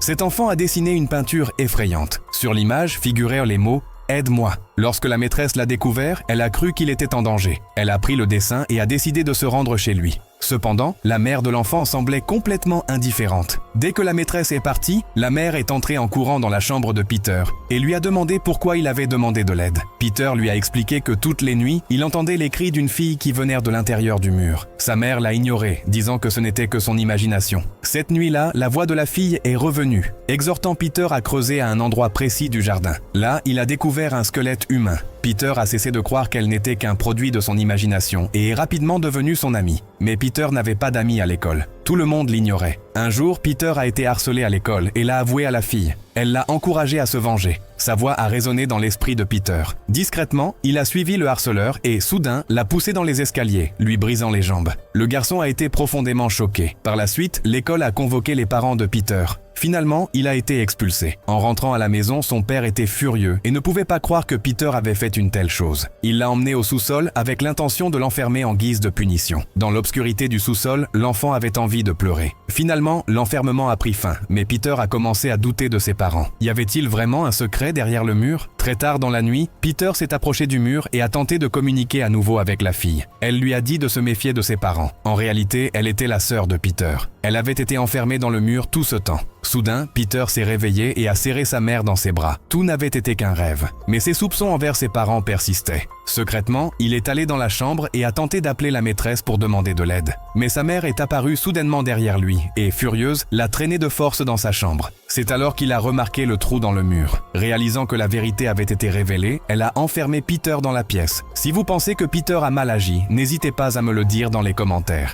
Cet enfant a dessiné une peinture effrayante. Sur l'image figurèrent les mots « Aide-moi ». Lorsque la maîtresse l'a découvert, elle a cru qu'il était en danger. Elle a pris le dessin et a décidé de se rendre chez lui. Cependant, la mère de l'enfant semblait complètement indifférente. Dès que la maîtresse est partie, la mère est entrée en courant dans la chambre de Peter et lui a demandé pourquoi il avait demandé de l'aide. Peter lui a expliqué que toutes les nuits, il entendait les cris d'une fille qui venait de l'intérieur du mur. Sa mère l'a ignoré, disant que ce n'était que son imagination. Cette nuit-là, la voix de la fille est revenue, exhortant Peter à creuser à un endroit précis du jardin. Là, il a découvert un squelette humain. Peter a cessé de croire qu'elle n'était qu'un produit de son imagination et est rapidement devenu son ami. Mais Peter n'avait pas d'amis à l'école. Tout le monde l'ignorait. Un jour, Peter a été harcelé à l'école et l'a avoué à la fille. Elle l'a encouragé à se venger. Sa voix a résonné dans l'esprit de Peter. Discrètement, il a suivi le harceleur et, soudain, l'a poussé dans les escaliers, lui brisant les jambes. Le garçon a été profondément choqué. Par la suite, l'école a convoqué les parents de Peter. Finalement, il a été expulsé. En rentrant à la maison, son père était furieux et ne pouvait pas croire que Peter avait fait une telle chose. Il l'a emmené au sous-sol avec l'intention de l'enfermer en guise de punition. Dans l'obscurité du sous-sol, l'enfant avait envie de pleurer. Finalement, l'enfermement a pris fin, mais Peter a commencé à douter de ses parents. Y avait-il vraiment un secret derrière le mur? Très tard dans la nuit, Peter s'est approché du mur et a tenté de communiquer à nouveau avec la fille. Elle lui a dit de se méfier de ses parents. En réalité, elle était la sœur de Peter. Elle avait été enfermée dans le mur tout ce temps. Soudain, Peter s'est réveillé et a serré sa mère dans ses bras. Tout n'avait été qu'un rêve. Mais ses soupçons envers ses parents persistaient. Secrètement, il est allé dans la chambre et a tenté d'appeler la maîtresse pour demander de l'aide. Mais sa mère est apparue soudainement derrière lui et, furieuse, l'a traîné de force dans sa chambre. C'est alors qu'il a remarqué le trou dans le mur. Réalisant que la vérité avait été révélée, elle a enfermé Peter dans la pièce. Si vous pensez que Peter a mal agi, n'hésitez pas à me le dire dans les commentaires.